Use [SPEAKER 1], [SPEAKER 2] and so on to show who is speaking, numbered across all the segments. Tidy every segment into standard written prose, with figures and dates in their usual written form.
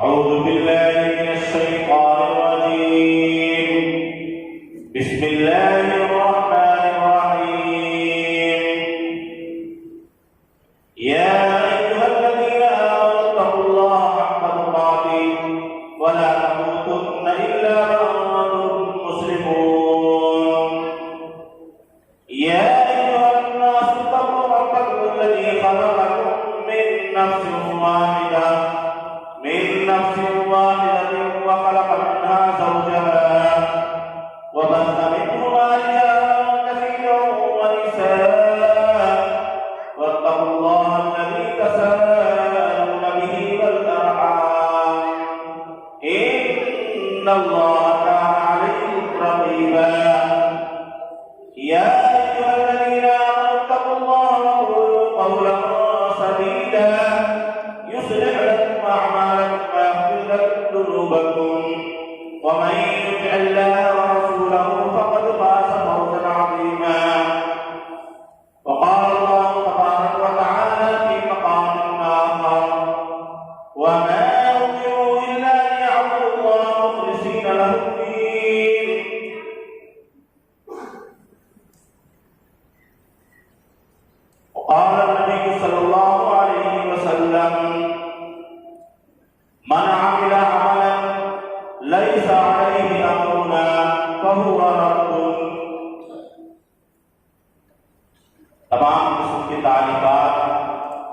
[SPEAKER 1] أعوذ بالله من الشيطان الرجيم. بسم الله الرحمن الرحيم. يا أيها الذين آمنوا اتقوا الله حق تقاته ولا تموتن إلا وأنتم مسلمون. يا أيها الناس اتقوا ربكم الذي خلقكم من نفس واحدة وخلق منها زوجها وبث منهما رجالا كثيرا ونساء واتقوا الله الذي تساءلون به والأرحام إن الله كان عليكم رقيبا. يا أيها الذين آمنوا اتقوا الله وقولوا قولا سديدا يصلح لكم أعمالكم ويغفر لكم ذنوبكم ومن يطع الله ورسوله فقد فاز فوزا عظيما. وقال الله تبارك وتعالى في مقام آخر: وما أمروا إلا ليعبدوا الله مخلصين له الدين. وقال النبي صلى الله عليه وسلم: من عمل عملا ليس عليه أمرنا فهو رد. تمام قسم کی تعریفات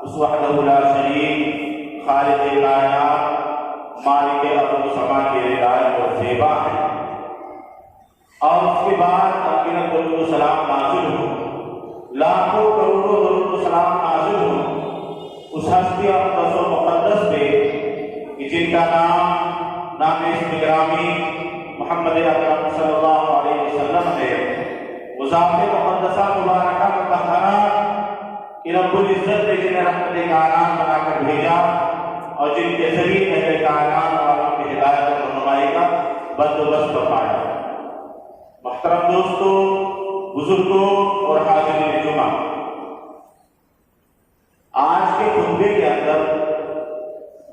[SPEAKER 1] اس وحدہ لا شریک خالق کائنات مالک ارض و سما کی ہدایت اور زیبا ہے. اور اس کے بعد تقریباً درود و سلام نازل ہو، لاکھوں کروڑوں درود و سلام نازل ہو اس ہستی اقدس و مقدس پہ جن کا نام اسم گرامی محمد اکرم صلی اللہ علیہ وسلم ہے. وہ ذات مقدسہ مبارکہ مطہرہ کہ رب العزت نے جنہیں رحمت کائنات بنا کر بھیجا اور جن کے ذریعے اہل کائنات والوں کی ہدایت اور رہنمائی کا بندوبست فرمایا. محترم دوستو، بزرگوں اور حاضرین جمعہ، آج کے خطبے کے اندر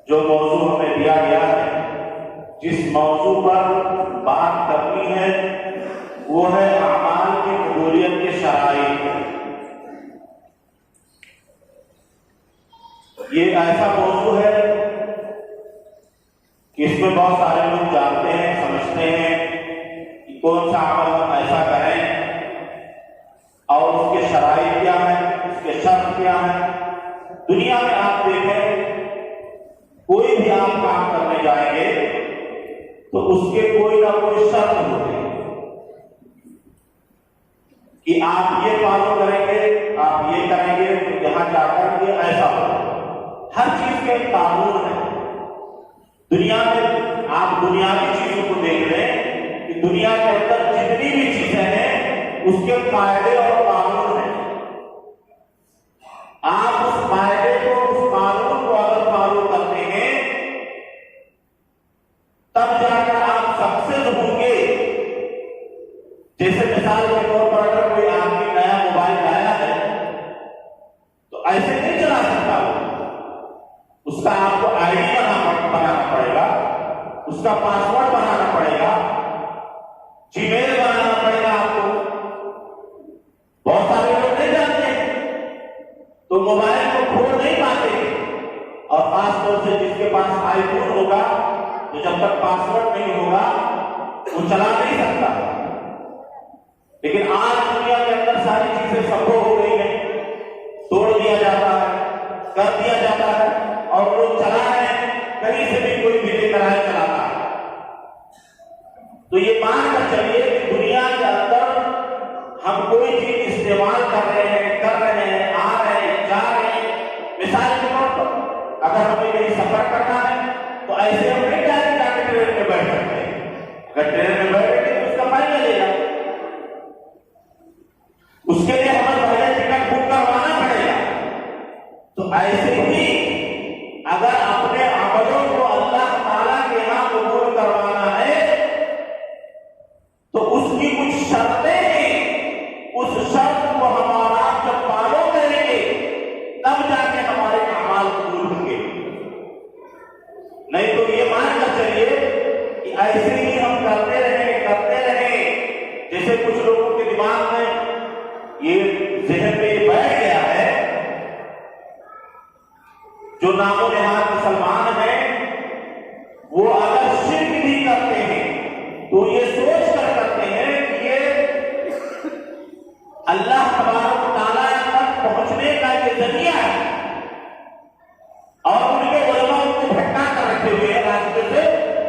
[SPEAKER 1] جو موضوع ہمیں دیا گیا ہے، جس موضوع پر بات کرنی ہے وہ ہے اعمال کی قبولیت کے شرائط. یہ ایسا موضوع ہے کہ اس میں بہت سارے لوگ جانتے ہیں، سمجھتے ہیں کہ کون سا عمل ہم ایسا کریں اور اس کے شرائط کیا ہیں، اس کے شرط کیا ہیں. دنیا میں آپ دیکھیں، کوئی بھی آپ کام کرنے جائیں گے تو اس کے کوئی نہ کوئی شرط ہوتے ہیں کہ آپ یہ فالو کریں گے، آپ یہ کریں گے تو یہاں جا کر یہ ایسا ہوگا. ہر چیز کے ایک قانون ہے. دنیا میں آپ دنیاوی چیزوں کو دیکھ لیں کہ دنیا کے اندر جتنی بھی چیزیں ہیں اس کے قاعدے اور قانون ہیں. آپ اس قاعدے کو، اس قانون کو اگر فالو کرتے ہیں تب جا کر آپ سکسیس ہوں گے. جیسے مثال کے طور پر اگر کوئی آدمی نیا موبائل لایا ہے تو ایسے نہیں چلا سکتا. اس کا آپ کو آئی ڈی بنانا پڑے گا، اس کا پاسورڈ بنانا پڑے گا، جی میل بنانا پڑے گا آپ کو. بہت سارے لوگ نہیں جانتے تو موبائل کو کھول نہیں پاتے، اور خاص طور سے جس کے پاس آئی فون ہوگا تو جب تک پاسورڈ نہیں ہوگا وہ چلا نہیں سکتا. لیکن آج دنیا کے اندر ساری چیزیں سمبھو ہو گئی ہیں، توڑ دیا جاتا ہے، کر دیا جاتا ہے اور لوگ چلا رہے ہیں، کہیں سے بھی کوئی بھی لے کر آئے چلاتا ہے. تو یہ مان کر چلیے کہ دنیا کے اندر ہم کوئی چیز استعمال کر رہے ہیں، آ رہے ہیں، جا رہے ہیں. مثال کے طور پر اگر ہمیں کہیں سفر کرنا ہے تو ایسے ہم نہیں ڈائریکٹ جا کے ٹرین میں بیٹھ سکتے ہیں. اگر ٹرین میں بیٹھیں گے تو اس کا فائدہ لے گا، اس کے لیے ہمیں پہلے ٹکٹ بک کروانا پڑے گا. تو ایسے ہی اگر اپنے عملوں کو اللہ تعالیٰ کے یہاں قبول کروانا ہے تو اس کی کچھ شرطیں ہیں. اس شرط کو ہمارا جب مان کر چلیے کہ ایسے ہی ہم کرتے رہیں جیسے کچھ لوگوں کے دماغ میں یہ ذہن میں بیٹھ گیا ہے، جو نام و نہاد مسلمان ہیں وہ اگر شرک بھی کرتے ہیں تو یہ سوچ کر کرتے ہیں کہ یہ اللہ تبارک و تعالیٰ تک پہنچنے کا یہ ذریعہ ہے، اور ان کے علماء ان کو بھٹکا کر رکھے ہوئے ہیں، راستے سے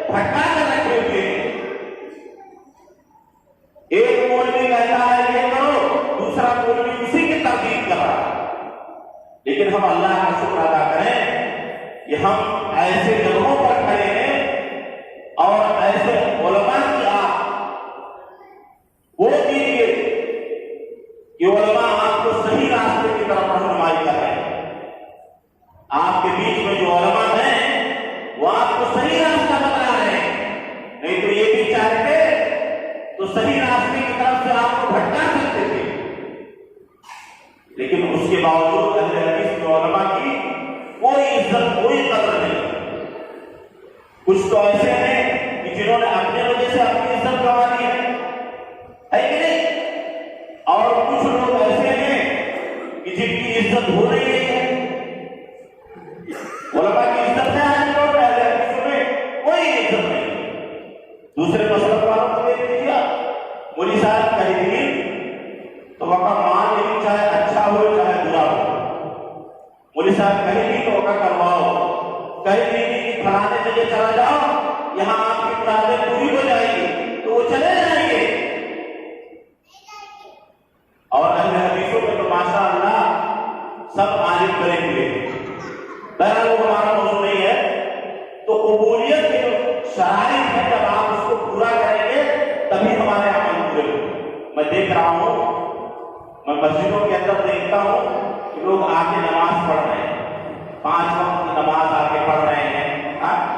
[SPEAKER 1] بھٹکا کر رکھے ہوئے ہیں۔ ایک مولوی کہتا ہے یہ کرو، دوسرا مولوی اسی کی تردید کر رہا ہے۔ لیکن ہم اللہ کا شکر ادا کریں کہ ہم ایسے جگہوں پر کھڑے ہیں اور ایسے علماء کی وہ دیجیے کہ علماء آپ کو صحیح راستے کی طرف رہنمائی کر رہے ہیں۔ آپ کے بیچ میں جو علماء ہیں وہ آپ کو صحیح راستہ بتا رہے ہیں، نہیں تو یہ بھی چاہتے تو صحیح راستے کی طرف سے آپ کو بھٹکا سکتے تھے۔ لیکن اس کے باوجود اہل حدیث کے علماء کی کوئی عزت کوئی قدر نہیں۔ کچھ تو ایسے ہیں کہ جنہوں نے اپنے وجہ سے اپنی عزت گنوا دی ہے کہ نہیں، اور کچھ لوگ ایسے ہیں کہ جن کی عزت ہو رہی ہے۔ علماء کی عزت ہے آج لوگ، اہل حدیث میں کوئی عزت نہیں۔ دوسرے مسلک والوں کو دیکھ لیجیے، مولوی صاحب کہہ دین تو وقت مان لیجیے، چاہے اچھا ہو چاہے برا ہو۔ مولوی صاحب کہیں نہیں تو وقت کرواؤ، کہیں نہیں کہ فلانے جگہ چلا جاؤ، یہاں آپ کی مرادیں پوری ہو جائیں گی، تو وہ چلے جائیں گے۔ اور اہل حدیثوں میں تو ماشاء اللہ سب عالم بنے ہوئے ہیں۔ بہرحال وہ ہمارا موضوع نہیں ہے۔ تو قبولیت کے جو شرائط ہیں جب آپ اس کو پورا کریں گے تبھی ہمارے عمل پورے ہوں۔ میں دیکھ رہا ہوں، میں مسجدوں کے اندر دیکھتا ہوں کہ لوگ آ کے نماز پڑھ رہے ہیں، 5 وقت کی نماز آ کے پڑھ رہے ہیں،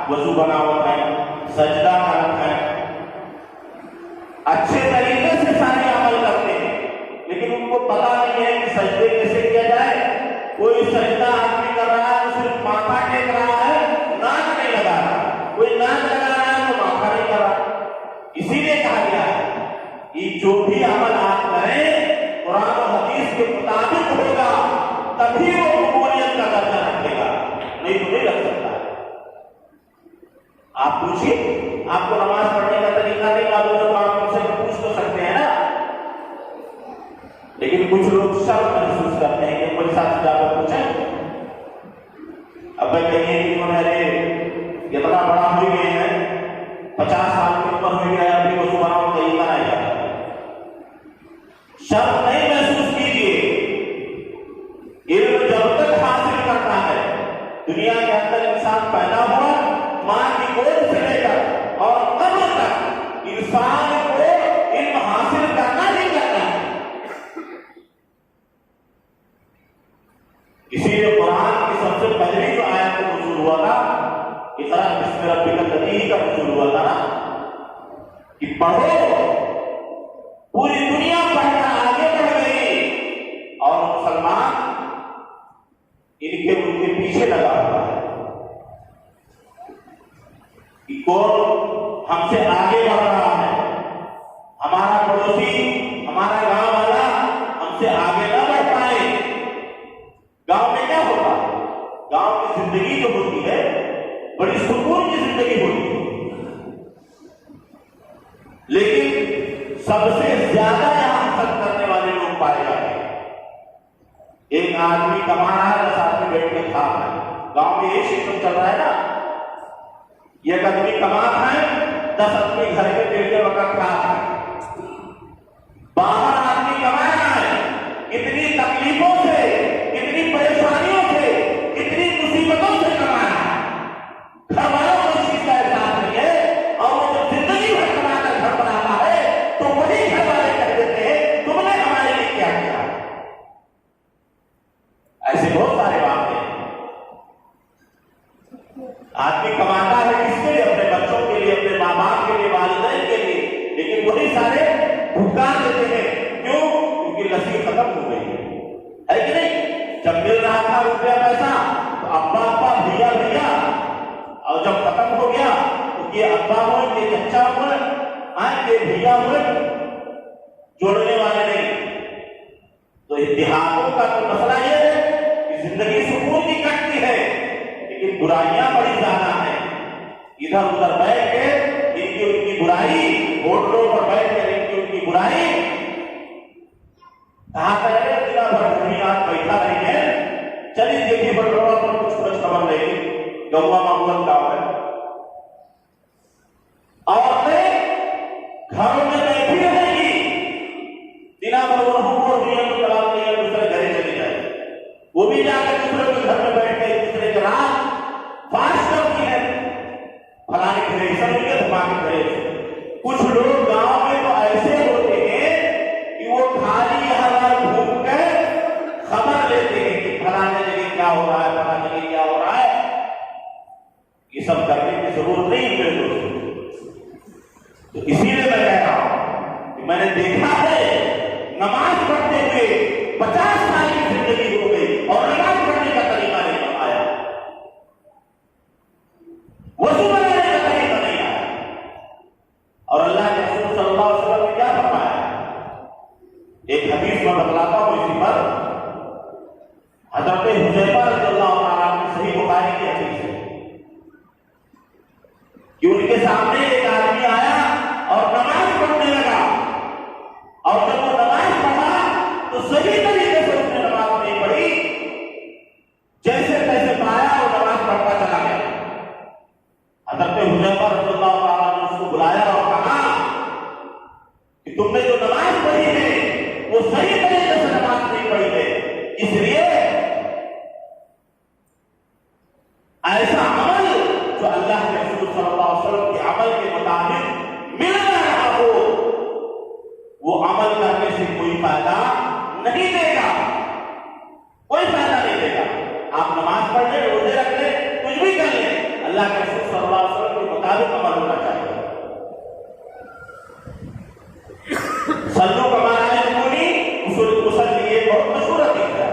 [SPEAKER 1] وضو بنا ہوا ہے، سجدہ کرتا ہے، اچھے طریقے سے سارے عمل کرتے ہیں، لیکن ان کو پتا نہیں ہے کہ سجدے کیسے کیا جائے۔ کوئی سجدہ آدمی کر رہا ہے تو صرف ماتھا ٹیک رہا ہے، ناک نہیں لگا رہا، کوئی ناک لگا رہا ہے تو ماتھا نہیں کر رہا۔ اسی لیے کہا گیا ہے کہ جو بھی عمل آپ کریں قرآن و حدیث کے مطابق ہوگا تبھی وہ قبولیت کا درجہ رکھے گا، نہیں تو نہیں رکھ سکتا۔ آپ پوچھیے، آپ کو نماز پڑھنے کا طریقہ نہیں معلوم ہے تو آپ ان سے پوچھ تو سکتے ہیں نا۔ لیکن کچھ لوگ شرم محسوس کرتے ہیں کہ کوئی ساتھ جا کر پوچھیں۔ اب میں کہیں کہ انہوں نے اتنا بڑا ہو گئے ہیں، 50 سال کی عمر ہو گیا ہے، ابھی وضو بناؤ طریقہ نہیں جاتا۔ شرم نہیں محسوس کیجیے۔ علم جب تک حاصل کرتا ہے، دنیا کے اندر انسان پیدا ہوا، ماں کی گود سے لے کر اور قبر تک انسان کو علم حاصل کرنا ہی کرنا ہے۔ اسی لیے قرآن کی سب سے پہلی جو آیت کا نزول ہوا تھا، اقرأ باسم ربک الذی کا نزول ہوا تھا نا، کہ پڑھو، پوری دنیا پڑھ کر آگے بڑھ گئی اور مسلمان ان کے پیچھے لگا ہوا ہے کہ کون ہم سے آگے بڑھ رہا ہے۔ ہمارا پڑوسی، ہمارا گاؤں والا ہم سے آگے نہ بڑھ پائے۔ گاؤں میں کیا ہوتا ہے؟ گاؤں کی زندگی جو ہوتی ہے بڑی سکون کی زندگی ہوتی ہے، لیکن سب سے زیادہ یہاں حسد کرنے والے لوگ پائے جاتے ہیں۔ ایک آدمی کما رہا ہے، 10 آدمی بیٹھ کے کھا رہا ہے۔ گاؤں میں یہ سسٹم چل رہا ہے نا، ایک آدمی کما کھائے، 10 آدمی گھر کے بیٹھ کے وقت کھا کھائے۔ باہر آدمی کما رہا ہے، اتنی تکلیفوں سے، اتنی پریشانیوں سے، اتنی مصیبتوں سے کما رہا ہے، گھر والوں کو اس چیز کا احساس نہیں ہے، اور وہ جب زندگی بھر کما کر گھر بناتا ہے تو وہی گھر والے کہہ دیتے ہیں تم نے ہمارے لیے کیا کیا۔ ایسے بہت سارے واقعے ہیں۔ آدمی کماتا ہے کس کے لیے؟ اپنے بچوں کے لیے، اپنے ماں باپ کے لیے، والدین کے لیے، لیکن وہی سارے بھگتان دیتے ہیں۔ کیوں؟ کیونکہ لسی ختم ہو گئی ہے کہ نہیں؟ جب مل رہا تھا روپیہ پیسہ تو ابا ابا بھیا بھیا، اور جب ختم ہو گیا یہ ابا ہوئے، یہ چچا ہوئے، یہ بھیا ہوئے، جوڑنے والے نہیں۔ تو اتحادوں کا تو مسئلہ یہ ہے کہ زندگی سکون کی کٹتی ہے لیکن برائیاں بڑی زیادہ ہیں۔ ادھر ادھر بیٹھ کے ان کی برائی، ہوٹلوں پر بیٹھ کر ان کی برائی کہاں کرے گا؟ دن بھر زمین آج بیٹھا رہی ہے، چلیے دیکھیے بٹروا پر کچھ خبر رہے گی، گوا معمول گاؤں ہے، عورتیں گھروں میں بیٹھی رہے گی، دن بھر وہ چلاتے ہیں، دوسرے گھر چلی جائے، وہ بھی جا کر دوسرے کے گھر میں بیٹھ کے دوسرے کے رات فارش کرتی ہے، فلانے گھرے سب مل کے دھماکے گھرے۔ کچھ لوگ گاؤں میں تو ایسے ہوتے ہیں کہ وہ کھالی ہوا گھوم کر خبر لیتے ہیں کہ فلانے جگہ کیا ہو رہا ہے، فلانے جگہ کیا ہو رہا ہے۔ یہ سب کرنے کی ضرورت نہیں میرے دوستوں۔ تو اسی لیے میں کہہ رہا ہوں کہ میں نے دیکھا ہے نماز پڑھتے ہوئے 50 سال کی زندگی ہو گئی اور نماز پڑھنے کا طریقہ نہیں آیا، وضو بنانے کا طریقہ نہیں آیا۔ اور اللہ کے رسول صلی اللہ علیہ وسلم نے کیا فرمایا؟ ایک حدیث میں بتلاتا ہوں اسی پر، حضرت حذیفہ رضی اللہ تعالیٰ عنہ کی صحیح بخاری کی حدیث ہے کہ ان کے سامنے ایک آدمی آیا اور نماز پڑھنے لگا، اور جب وہ نماز پڑھا تو صحیح طریقے سے اس نے نماز نہیں پڑھی، جیسے تیسے پایا وہ نماز پڑھتا چلا گیا۔ حضرت حذیفہ رضی اللہ تعالیٰ نے اس کو بلایا اور کہا کہ تم نے جو نماز پڑھی ہے وہ صحیح طریقے سے نماز نہیں پڑھی ہے، اس لیے ایسا عمل جو اللہ کے رسول صلی اللہ علیہ وسلم کے عمل کے مطابق مل نہ رہا ہو وہ عمل کرنے سے کوئی فائدہ نہیں دے گا، کوئی فائدہ نہیں دے گا۔ آپ نماز پڑھ لیں، روزے رکھ لیں، کچھ بھی کر لیں، اللہ کے رسول صلی اللہ علیہ وسلم کے مطابق عمل ہونا چاہیے۔ صلو کما رأیتمونی اصلی یہ بہت مشہور حدیث ہے۔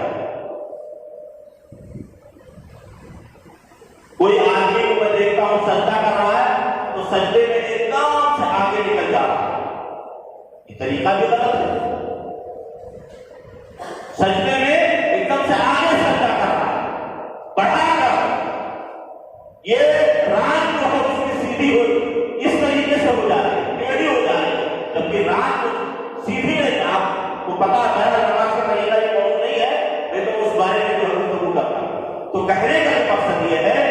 [SPEAKER 1] کوئی آدمی کو میں دیکھتا ہوں سجدہ کر رہا ہے تو سجدے میں ایک دم سے آگے نکل جا رہا ہے، یہ طریقہ بھی غلط ہے۔ سجدے میں ایک دم سے آگے سجدہ کر رہا ہے، بڑھا کر، یہ رات جو ہے اس کی سیدھی ہو اس طریقے سے ہو جا رہی ہے، ٹیڑھی ہو جا رہی ہے، جبکہ رات سیدھی نہیں۔ آپ کو پتا ہے نماز کا طریقہ یہ بہت نہیں ہے، میں تو اس بارے میں جو ہے گفتگو کرتا ہوں۔ تو کہنے کا مقصد یہ ہے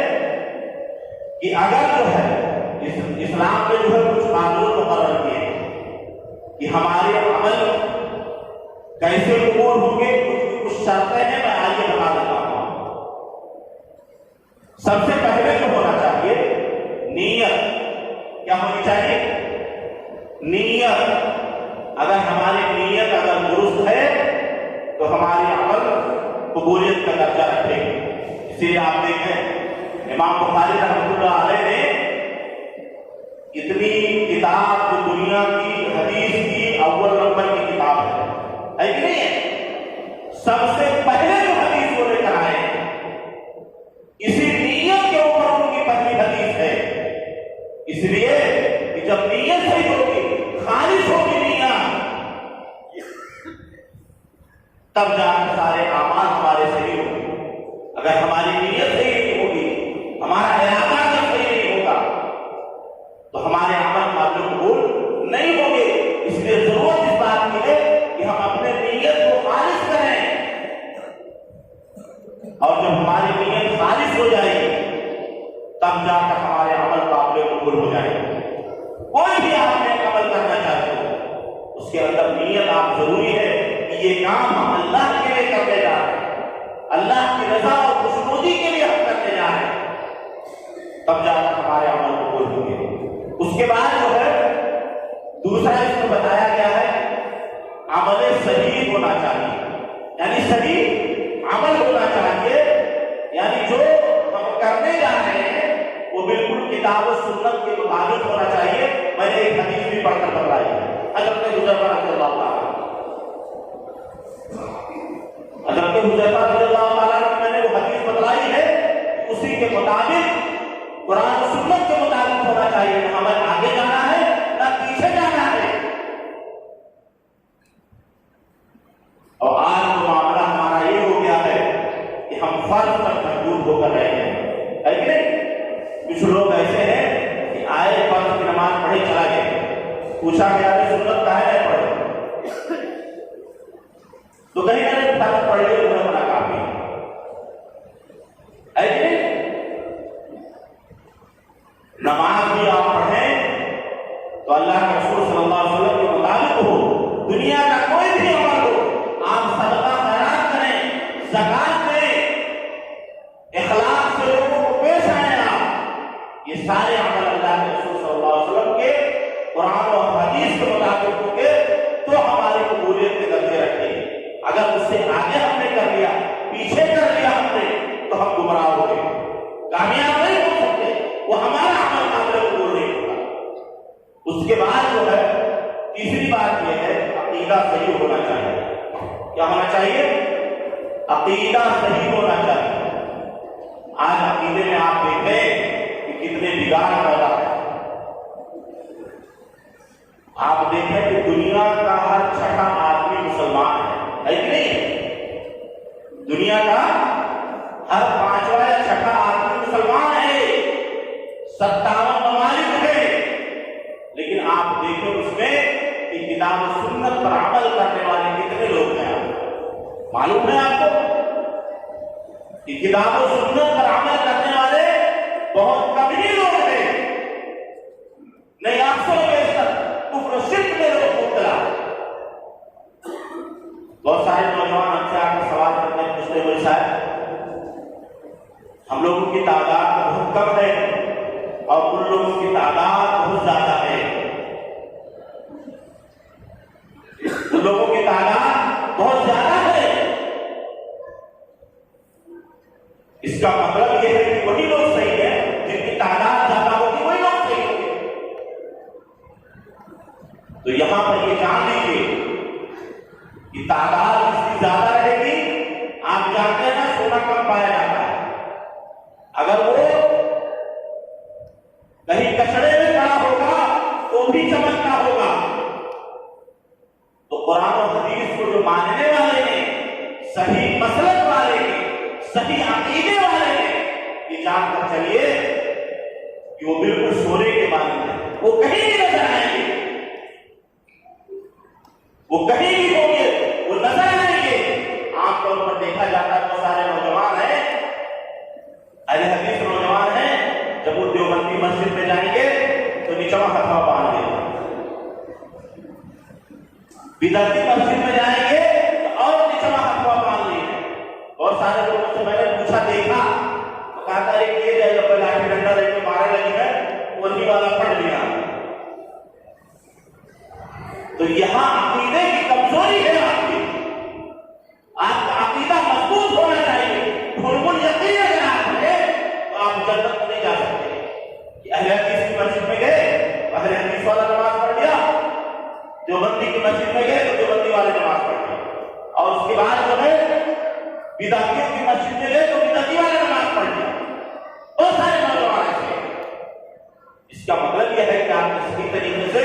[SPEAKER 1] کہ اگر جو ہے اسلام میں جو ہے کچھ قانون مقرر کیے کہ ہمارے عمل کیسے قبول ہوں گے، کچھ شرطیں ہیں، میں آگے بتا دیتا ہوں۔ سب سے پہلے جو ہونا چاہیے نیت، کیا ہونی چاہیے؟ نیت۔ اگر ہماری نیت اگر درست ہے تو ہمارے عمل قبولیت کا درجہ رکھے گی۔ اسی لیے آپ دیکھیں امام بخاری رحمۃ اللہ علیہ نے اتنی کتاب جو دنیا کی حدیث کی اول نمبر کی کتاب ہے کہ نہیں ہے، سب سے پہلے جو حدیث وہ لے کر آئے اسی نیت کے اوپر ان کی پہلی حدیث ہے۔ اس لیے کہ جب نیت صحیح ہوگی، خالص ہوگی نیت، تب جا کر سارے اعمال ہمارے صحیح ہوں گے۔ اگر ہماری نیت صحیح نہیں ہوگی، ہمارا ارادہ جب صحیح نہیں ہوگا تو ہمارے عمل قابل قبول نہیں ہوں گے۔ اس لیے ضرورت اس بات کی ہے کہ ہم اپنے نیت کو خالص کریں، اور جب ہماری نیت خالص ہو جائے گی تب جا کر ہمارے عمل قابل قبول ہو جائے گا۔ کوئی بھی آپ نے عمل کرنا چاہتے ہو اس کے اندر نیت آپ ضروری ہے کہ یہ کام ہم اللہ کے لیے کرنے جا رہے ہیں، اللہ کی رضا اور خوشنودی کے لیے ہم کرنے جا رہے ہیں، تب جا کر ہمارے عمل قبول ہوں گے۔ اس کے بعد جو ہے دوسرا اس کو بتایا گیا ہے عمل صحیح ہونا چاہیے، یعنی صحیح عمل ہونا چاہیے، یعنی جو ہم کرنے جا رہے ہیں وہ بالکل کتاب و سنت کے مطابق ہونا چاہیے۔ میں نے ایک حدیث بھی پڑھ کر بتلائی ہے، حضرت حذیفہ رضی اللہ تعالیٰ عنہ میں نے وہ حدیث بتلائی ہے، اسی کے مطابق قرآن و سنت کے مطابق ہونا چاہیے پوچھا گیا کہ سنت کہاں ہے پڑھے، تو کہیں نہ کہیں پڑھ لے انہیں بنا کافی ہے۔ نماز بھی آپ پڑھیں تو اللہ کے رسول صلی اللہ علیہ وسلم کے مطابق ہو، دنیا کا کوئی بھی عمل ہو، آپ صدقہ خیرات کریں، زکات دیں، اخلاق سے لوگوں کو پیش آئیں، آپ یہ سارے عمل اللہ کے رسول صلی اللہ علیہ وسلم کے قرآن اور حدیث کے مطابق ہوں گے تو ہماری قبولیت کے درجے رکھیں گے۔ اگر اس سے آگے ہم نے کر لیا، پیچھے کر لیا ہم نے، تو ہم گمراہ ہو گئے، کامیاب نہیں ہو سکتے، وہ ہمارا عمل قابل قبول نہیں ہوگا۔ اس کے بعد جو ہے تیسری بات یہ ہے عقیدہ صحیح ہونا چاہیے۔ کیا ہونا چاہیے؟ عقیدہ صحیح ہونا چاہیے۔ آج عقیدے میں آپ دیکھیں کہ کتنے بگاڑ پیدا ہے۔ آپ دیکھیں کہ دنیا کا ہر چھٹا آدمی مسلمان ہے کہ نہیں؟ دنیا کا ہر پانچواں یا چھٹا آدمی مسلمان ہے، 57 ممالک ہے، لیکن آپ دیکھیں اس میں کہ کتاب و سنت پر عمل کرنے والے کتنے لوگ ہیں؟ معلوم ہے آپ کو کہ کتاب و سنت پر عمل کرنے والے بہت کم ہی لوگ ہیں، نہیں اکثر و بیشتر کفر و شرک میں لوگ مبتلا۔ بہت سارے نوجوان ہم سے آ کے سوال کرتے ہیں، پوچھتے ہیں مولوی صاحب ہم لوگوں کی تعداد بہت کم ہے اور ان لوگوں کی تعداد بہت زیادہ ہے، ان لوگوں کی تعداد بہت زیادہ ہے، اس کا مطلب یہ ہے کہ وہی لوگ صحیح ہیں جن کی تعداد زیادہ ہوگی، وہی لوگ صحیح ہوں گے۔ تو یہاں پر یہ جان لیجیے کہ تعداد اس کی زیادہ رہے گی، آپ جانتے ہیں نا سونا کم پایا جاتا ہے، اگر وہ کہیں کچڑے میں پڑا ہوگا تو بھی چمکتا ہوگا۔ تو قرآن و حدیث کو جو ماننے والے ہیں، صحیح مسلک والے ہیں، صحیح عقیدے والے ہیں، یہ جان کر چلیے کہ وہ بالکل سونے کے مانند ہیں، وہ کہیں بھی نظر آئیں گے، وہ کہیں بھی ہوں گے، وہ نظر آئیں گے۔ عام طور پر دیکھا جاتا ہے بہت سارے نوجوان ہیں، اہل حدیث نوجوان ہیں، جب وہ دیوبندی مسجد میں جائیں گے تو نچواں ہتھوا باندھ دیں گے، بدعتی مسجد میں جائیں گے تو اور نچواں ہتھوا باندھ دیں گے۔ بہت سارے لوگوں سے میں نے پوچھا، دیکھا تو کہا تھا ایک یہ جائے جو لاٹھی ڈنڈا لے کے مارے لگی ہے، وہی والا پڑھ لیا۔ تو یہاں عقیدے کی کمزوری ہے، آپ کا عقیدہ مضبوط ہونا چاہیے، بالکل یقین اگر آپ ہے تو آپ جنت میں نہیں جا سکتے۔ اہل حدیث کی مسجد میں گئے، اہل حدیث والا نماز پڑھ لیا، دیوبندی کی مسجد میں گئے تو دیوبندی والے نماز پڑھ لیا، اور اس کے بعد جو ہے بدعتیوں کی مسجد میں گئے تو بدعتی والے نماز پڑھ لیا۔ بہت سارے نوجوان ایسے ہیں۔ اس کا مطلب یہ ہے کہ آپ نے صحیح طریقے سے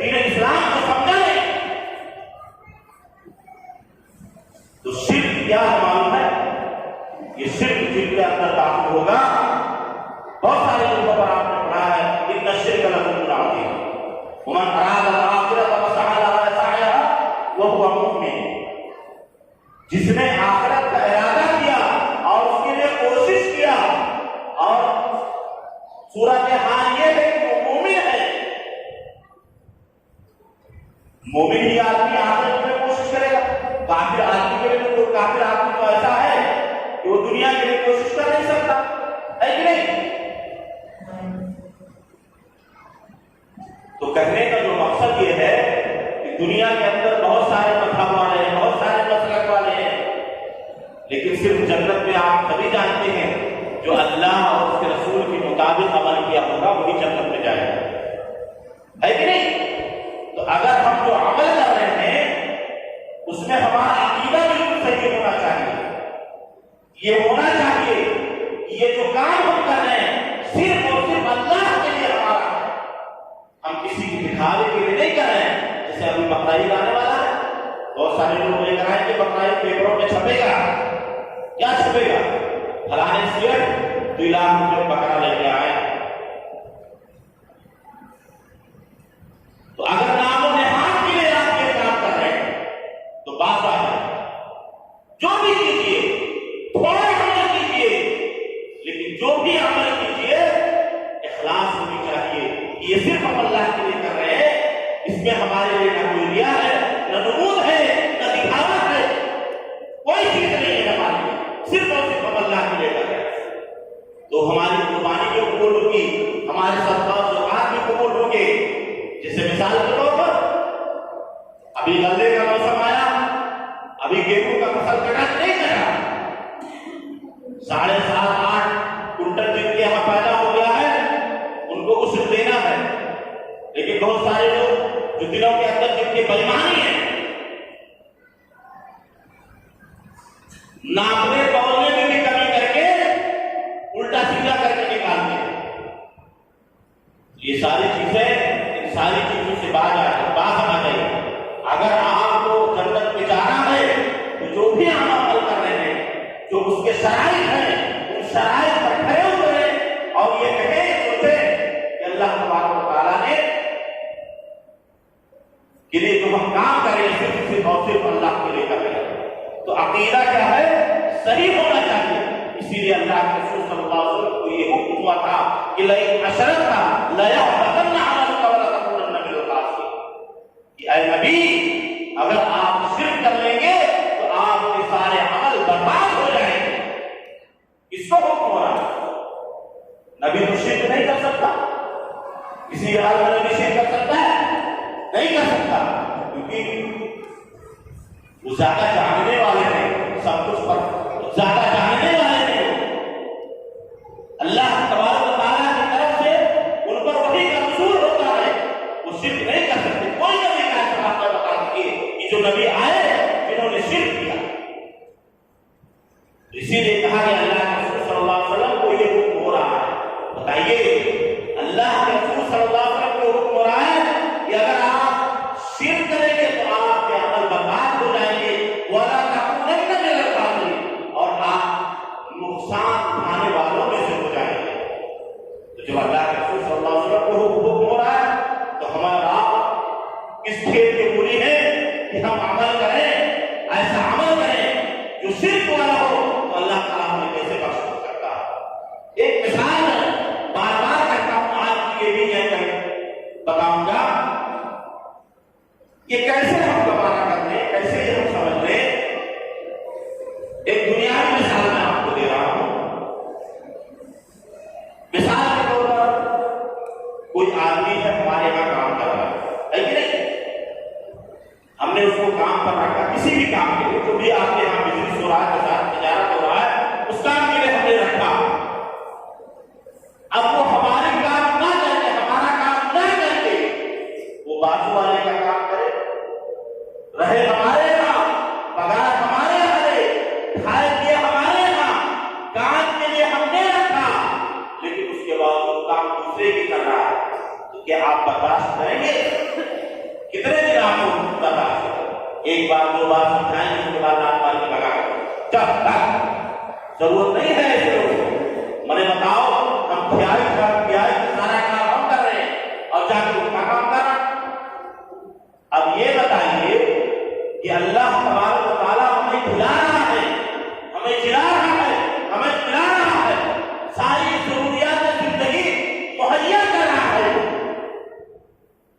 [SPEAKER 1] دین اسلام کو سمجھا ہے۔ تو شرک کیا ہے معلوم ہے؟ یہ شرک جن کے اندر داخل ہوگا، بہت سارے لوگوں پر آپ نے پڑھا ہے ان الشرک لظلم عظیم ومن اراد الاخرۃ وسعى لها سعيها وهو مؤمن، جس نے آخرت کا ارادہ کیا اور اس کے لیے کوشش کیا، اور صورت حال یہ ہے کہ وہ مومن ہے۔ مومن ہی آدمی آخرت میں کوشش کرے گا، کافر آدمی کے لیے تو کافر آدمی تو ایسا ہے کہ وہ دنیا کے لیے کوشش کر نہیں سکتا، ہے کہ نہیں؟ تو کہنے کا جو مقصد یہ ہے کہ دنیا کے اندر بہت سارے مذہب والے ہیں، بہت سارے مسلک والے ہیں، لیکن صرف جنت میں آپ تبھی جانتے ہیں جو اللہ اور اس کے رسول کے مطابق عمل کیا ہوگا وہی جنت میں جائے گا، ہے کہ نہیں؟ تو اگر ہم جو عمل کر رہے ہیں اس میں ہمارا عقیدہ بالکل صحیح ہونا چاہیے، یہ ہونا چاہیے کہ یہ جو کام ہم کر رہے ہیں صرف اور صرف اللہ کے لیے ہمارا ہے، ہم کسی کی دکھاوے کے لیے نہیں کر رہے ہیں۔ جیسے ابھی بقرعید آنے والا ہے، بہت سارے لوگ لے کر آئے کہ بقرعید پیپروں میں چھپے گا، کیا چھپے گا؟ فلانے سیٹ 2 لاکھ روپے بکرا لے کے آئے، تو اگر یہ صرف ہم اللہ کے لیے کر رہے ہیں، اس میں ہمارے لیے نہ کوئی ریا ہے، نہ نمود ہے، نہ دکھاوا ہے، کوئی چیز نہیں ہے ہمارے لیے، صرف اور صرف ہم اللہ کے لیے کر رہے ہیں۔ تو ہماری قربانی بھی قبول ہوگی، ہمارے صدقات و زکات بھی قبول ہوگی۔ جیسے مثال کے طور پر ابھی غلے کا موسم آیا، ابھی گیہوں کا فصل کٹا نہیں کٹا، 7.5-8 کنٹل جن کے یہاں پیدا ہو گیا ہے ان کو عشر دینا ہے، لیکن بہت سارے لوگ جو دلوں کے اندر جن کی بےایمانی ہے، ناپنے تولنے میں بھی کمی کر کے الٹا سیدھا کر کے نکالتے ہیں۔ یہ ساری چیزیں، ان ساری چیزوں سے باز آ جائے۔ اگر آپ کو جنت میں جانا ہے تو جو بھی آپ عمل کر رہے ہیں، جو اس کے شرائط ہیں، ان شرائط پر کھڑے اتریں اور یہ کہیں سوچیں کہ اللہ تبارک و تعالیٰ نے کہ جو ہم کام کریں صرف اور صرف اللہ کے لیے کر رہے ہیں۔ تو عقیدہ کیا ہے؟ صحیح ہونا چاہیے۔ اسی لیے اللہ کے رسول صلی اللہ علیہ وسلم کو یہ حکم ہوا تھا کہ لئن اشرکت لیحبطن عملک ولتکونن من الخاسرین، کہ اے نبی اگر آپ شرک کر لیں گے تو آپ کے سارے عمل برباد ہو جائیں گے۔ اس کو حکم ہو رہا ہے۔ نبی تو شرک نہیں کر سکتا، کسی حال میں نبی شرک کر سکتا ہے؟ نہیں کر سکتا، کیونکہ وہ زیادہ جاننے والے ہیں، سب کچھ پر زیادہ جاننے والے ہیں۔ اللہ تبارک و تعالیٰ کی طرف سے ان پر وحی کا نزول ہوتا ہے، وہ شرک نہیں کر سکتے۔ کوئی نبی کا ایسا واقعہ بتا دیجیے کہ جو نبی آئے جنہوں نے شرک کیا۔ اسی لیے کہا کہ اللہ کے رسول صلی اللہ علیہ وسلم کو یہ حکم ہو رہا ہے۔ بتائیے اللہ کے رسول صلی اللہ علیہ وسلم کو حکم ہو رہا ہے کہ اگر آپ شرک کریں گے تو آپ کے عمل برباد ہو جائیں گے، وَلَا تَكُونَنَّ مِنَ الْخَاسِرِينَ، اور آپ نقصان اٹھانے والوں میں سے ہو جائیں گے۔ تو جب اللہ کے رسول صلی اللہ علیہ وسلم کو حکم ہو رہا ہے تو ہمارا اس کھیل کی پوری ہے کہ ہم عمل کریں، ایسا عمل کریں جو شرک والا ہو، تو اللہ تعالیٰ ہمیں کیسے بخش سکتا ہے۔ ایک مثال ہے، بار بار کہتا ہوں، آج یہ بھی میں بتاؤں گا کہ کیسے ہم گوارا کر لیں، کیسے ہم سمجھ لیں۔ ایک دنیاوی مثال میں آپ کو دے رہا ہوں۔ مثال کے طور پر کوئی آدمی ہے ہمارے یہاں کام کر رہا ہے کہ نہیں؟ ہم نے اس کو کام پر رکھا، کسی بھی کام کے لیے، جو بھی آپ کے یہاں بزنس ہو رہا ہے، تجارت ہو رہا ہے، اس کام کے لیے ہم نے رکھا۔ اب وہ ہمارے کام نہ کر کے، ہمارا کام نہ کر کے وہ بازو والے کا کام کرے، رہے ہمارے یہاں، پگار ہمارے یہاں دے، کھائے پیے ہمارے یہاں، کام کے لیے ہم نے رکھا، لیکن اس کے باوجود کام دوسرے کی کر رہا ہے، تو کیا آپ برداشت کریں گے؟ کتنے دن آپ کو برداشت کریں؟ ایک بار دو بار سمجھائیں گے، اس کے بعد آپ مار کے لگا کر چل تک ضرورت نہیں ہے ایسے لوگوں کو۔ مجھے بتاؤ، ہم کھیائی سارا کام ہم کر رہے ہیں اور جا کے اس کا کام کر رہا۔ اب یہ بتائیے کہ اللہ تبارک و تعالیٰ ہمیں کھلا رہا ہے، ہمیں چلا رہا ہے، ہمیں پلا رہا ہے، ساری ضروریات زندگی مہیا کر رہا ہے،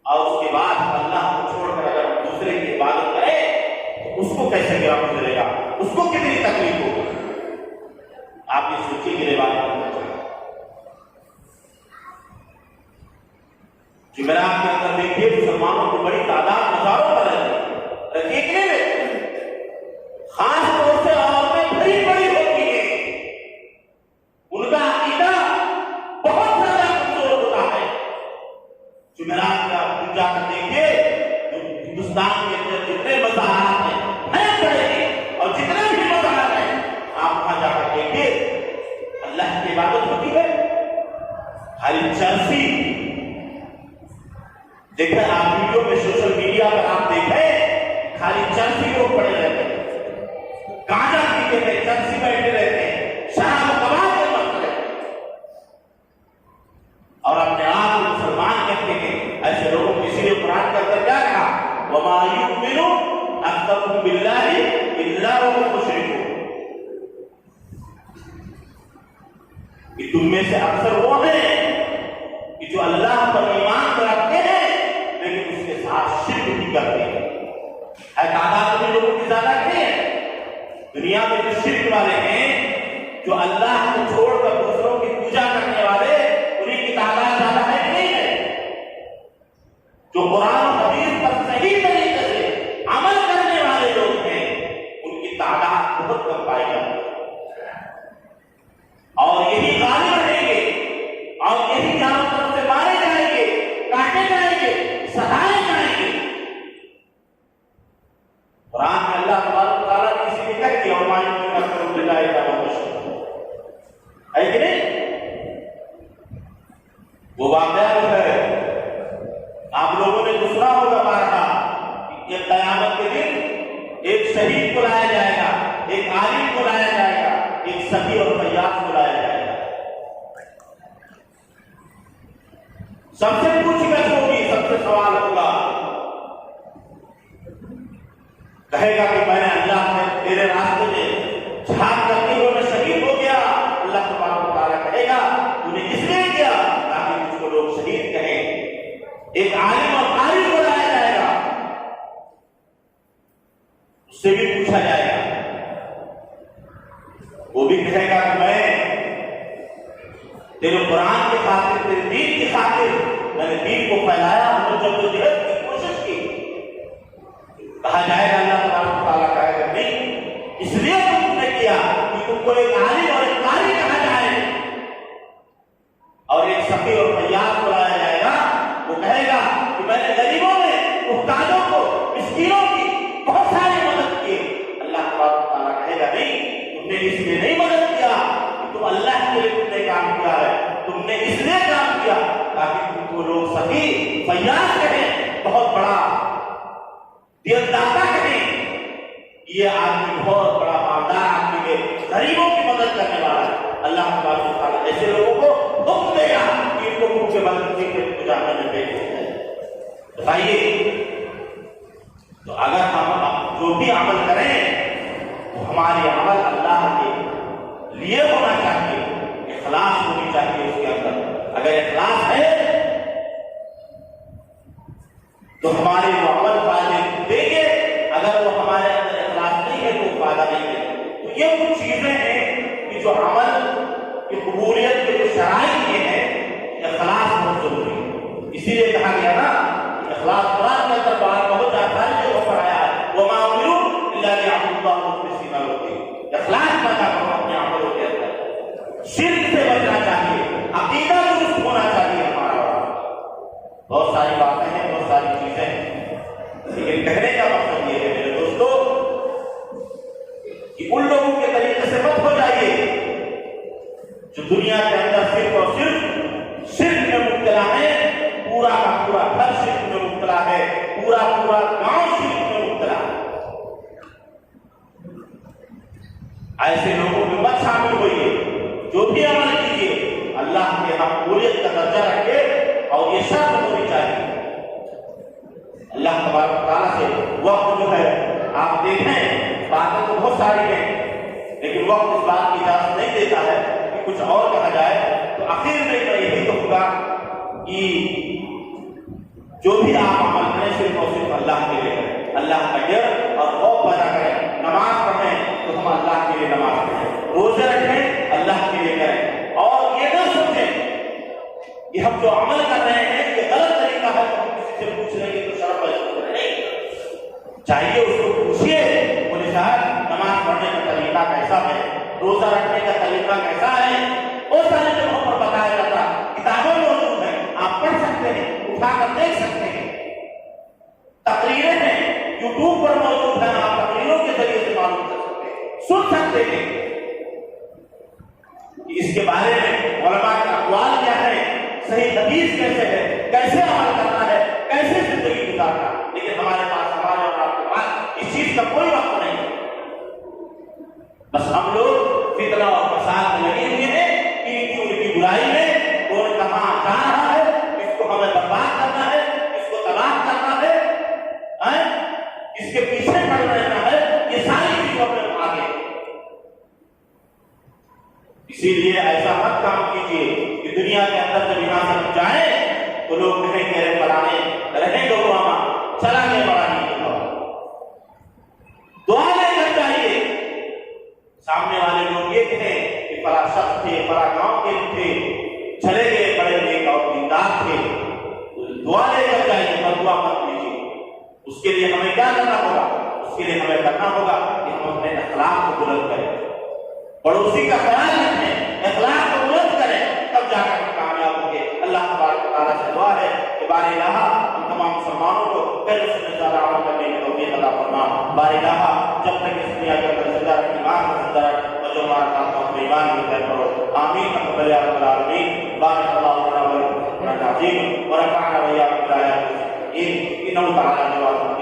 [SPEAKER 1] اور اس کے بعد اللہ کو چھوڑ کر اگر دوسرے کی عبادت کرے تو اس کو کیسے گرا گزرے گا، اس کو کتنی تکلیف ہوگی؟ آپ یہ سوچیے کہ بات کرنا چاہیے۔ جمعرات کے اندر دیکھیے مسلمانوں کی بڑی تعداد ہزاروں پر رکھنے میں خاص طور سے عورتیں بڑی بڑی ہوتی ہیں، ان کا عقیدہ بہت زیادہ کمزور ہوتا ہے۔ جمعرات کا جا کر دیکھیے ہندوستان کے اندر جتنے مزارات ہیں بڑے ہیں، اور جتنے بھی مزارات ہیں آپ وہاں جا کر دیکھیے اللہ کی عبادت ہوتی ہے، خالی چرسی دیکھیں آپ ویڈیو میں سوشل میڈیا پر آپ دیکھیں خالی چرسی لوگ پڑے رہتے ہیں، گانجا پیتے ہیں، چرسی بیٹھے رہتے ہیں، شراب و کباب کے مست رہتے ہیں، اور اپنے آپ کو مسلمان کہتے ہیں۔ ایسے لوگوں کو اسی لیے قرآن کا اندر کیا کہا؟ وَمَا يُؤْمِنُ أَكْثَرُهُم بِاللَّهِ إِلَّا وَهُمْ مُشْرِكُونَ، کہ تم میں سے اکثر وہ ہیں کہ جو اللہ پر ایمان جو شرک والے ہیں، جو اللہ کو چھوڑ کر دوسروں کی پوجا کرنے والے، انہیں کی تعداد زیادہ ہے کہ نہیں ہے؟ جو قرآن و حدیث پر صحیح طریقے سے عمل کرنے والے لوگ ہیں، ان کی تعداد بہت کم پائی جاتی ہے، اور یہی غالب رہیں گے، اور یہی چاروں طرف سے مارے جائیں گے، کاٹے جائیں گے، ستائے جائیں گے۔ قرآن میں اللہ تبارک و تعالیٰ نے اسی لیے کہہ دیا ہے کہ نہیں؟ وہ واقعہ جو ہے آپ لوگوں نے دوسرا ہوگا بارہا، کہ قیامت کے دن ایک شہید کو لایا جائے گا، ایک عالم کو لایا جائے گا، ایک سخی اور فیاض کو لایا جائے گا۔ سب سے پوچھ گچھ ہوگی، سب سے سوال ہوگا، کہے گا کہ میں نے اللہ نے تیرے راستے میں جہاد کرتے ہوئے میں شہید ہو گیا۔ اللہ تبارک و تعالیٰ کہے گا تو نے اس لیے کیا تاکہ مجھ کو لوگ شہید کہیں۔ ایک عالم اور قاری کو لایا جائے گا، اس سے بھی پوچھا جائے گا، وہ بھی کہے گا کہ میں تیرے قرآن کی خاطر، تیرے دین کی خاطر میں نے دین کو پھیلایا، ہم نے جدوجہد کی کوشش کی۔ کہا جائے گا، اللہ تبارک و تعالیٰ کہے گا نہیں، اس لیے تم نے کیا کہ تم کو ایک عالم اور ایک قاری کہا جائے، اور ایک سخی اور فیاض کو لایا جائے گا۔ وہ کہے گا کہ میں نے غریبوں میں، محتاجوں کو، مسکینوں کی بہت ساری مدد کی۔ اللہ تبارک و تعالیٰ کہے گا نہیں، تم نے اس لیے نہیں مدد کیا کہ تم اللہ کے لیے تم نے کام کیا ہے، تم نے اس لیے کام کیا تاکہ تم کو لوگ سخی فیاض کہیں، بہت بڑا دینداتا کہیں، یہ آدمی بہت بڑا مالدار آدمی ہے، غریبوں کی مدد کرنے والا ہے۔ اللہ تبارک و تعالیٰ ایسے لوگوں کو حکم دے گا کہ ان کو منہ کے بل کے جانے میں بھیج دیا جائے۔ بتائیے، تو اگر ہم جو بھی عمل کریں تو ہماری عمل اللہ کے لیے ہونا چاہیے، اخلاص ہونی چاہیے اس کے اندر۔ اگر اخلاص ہے تو ہمارے وہ عمل فائدے دیں گے، اگر وہ ہمارے اندر اخلاص نہیں ہے تو فائدہ نہیں دے گا۔ تو یہ کچھ چیزیں ہیں کہ جو عمل کی قبولیت کے جو شرائط یہ ہیں، اخلاص بہت ضروری ہے۔ اسی لیے کہا گیا نا، اخلاص قرآن کے اندر بہت آسان جگہ پر آیا ہے، وَمَا أُمِرُوا إِلَّا لِيَعْبُدُوا اللَّهَ مُخْلِصِينَ لَهُ الدِّينَ۔ اخلاص پیدا کرو اپنے عملوں کے اندر، شرک سے بچنا چاہیے، عقیدہ درست ہونا چاہیے ہمارا۔ بہت ساری باتیں ہیں، بہت ساری چیزیں ہیں، لیکن کہنے کا مقصد یہ ہے میرے دوستو کہ ان لوگوں کے طریقے سے مت ہو جائیے جو دنیا کے اندر صرف اور صرف شرک میں مبتلا ہے، پورا کا پورا گھر شرک میں مبتلا ہے، پورا پورا گاؤں شرک میں مبتلا ہے۔ ایسے لوگوں میں مت شامل ہوئیے، جو بھی عمل کیجیے اللہ کے ہم قبولیت کا درجہ رکھے، اور یہ شرط ہونی چاہیے۔ اللہ تبارک و تعالیٰ سے وقت جو ہے آپ دیکھیں، باتیں تو بہت ساری ہیں، لیکن وقت اس بات کی اجازت نہیں دیتا ہے کہ کچھ اور کہا جائے۔ تو آخر میں یہی کہوں گا کہ جو بھی آپ عمل کریں صرف اور صرف اللہ کے لیے کریں، اللہ کا ڈر اور خوف پیدا کریں۔ نماز پڑھیں تو ہم اللہ کے لیے نماز پڑھیں، روزے رکھیں اللہ کے لیے کریں، اور یہ نہ سوچیں کہ ہم جو عمل کر رہے ہیں یہ غلط طریقہ ہے تو ہم کسی سے پوچھ لیں گے تو شرم محسوس نہیں چاہیے، اس کو پوچھیے، بولے صاحب نماز پڑھنے کا طریقہ کیسا ہے، روزہ رکھنے کا طریقہ کیسا ہے، وہ ساری جگہوں پر بتایا جاتا، کتابوں میں موجود ہے، آپ پڑھ سکتے ہیں، اٹھا کر دیکھ سکتے ہیں، تقریریں ہیں یوٹیوب پر موجود ہیں، آپ تقریروں کے ذریعے سے معلوم کر سکتے ہیں، سن سکتے ہیں کہ اس کے بارے میں علماء کا اقوال کیا ہے، صحیح حدیث کیسے ہے، کیسے عمل کرنا ہے، کیسے زندگی گزارنا۔ لیکن ہمارے پاس، ہمارے اور آپ کے پاس اس چیز کا کوئی وقت نہیں ہے، بس ہم لوگ فتنہ اور فساد میں لگے ہوئے ہیں، ان کی برائی میں کون کہاں جا رہا ہے، اس کو ہمیں برباد کرنا ہے، اس کو تباہ کرنا ہے، اس کے پیچھے پڑ رہنا ہے، یہ ساری چیزوں میں آگے۔ اسی لیے ایسا مت کام کیجیے کہ دنیا کے اندر جب یہاں سے ہم جائیں تو لوگ کہیں گے فلانے رہیں گے وہاں چلا گیا بڑا نہیں، دعا لے کر چاہیے دعا لے کر جائیے، بدعا مت لیجیے۔ اس کے لیے ہمیں کیا کرنا ہوگا؟ اس کے لیے ہمیں کرنا ہوگا کہ ہم اپنے اخلاق کو بلند کریں، پڑوسی کا خیال رکھیں، اخلاق کو بلند کریں، تب جا کر ہم کامیاب ہوں گے۔ اللہ تبارک و تعالیٰ سے دعا ہے کہ بار الہ ہم تمام مسلمانوں کو پہلے سے زیادہ عمل کرنے کی توفیق عطا فرما۔ بار الہ جب تک اس دنیا کے اندر زندہ رکھ، ایمان میں زندہ رکھ، اور جو ہمارا کام ہو ایمان میں طے کرو۔ آمین تقبل یا رب العالمین۔ بارک اللہ لنا ولکم فی القرآن العظیم ورفعنا وإياكم بالآيات والذكر الحكيم إنه تعالى جواد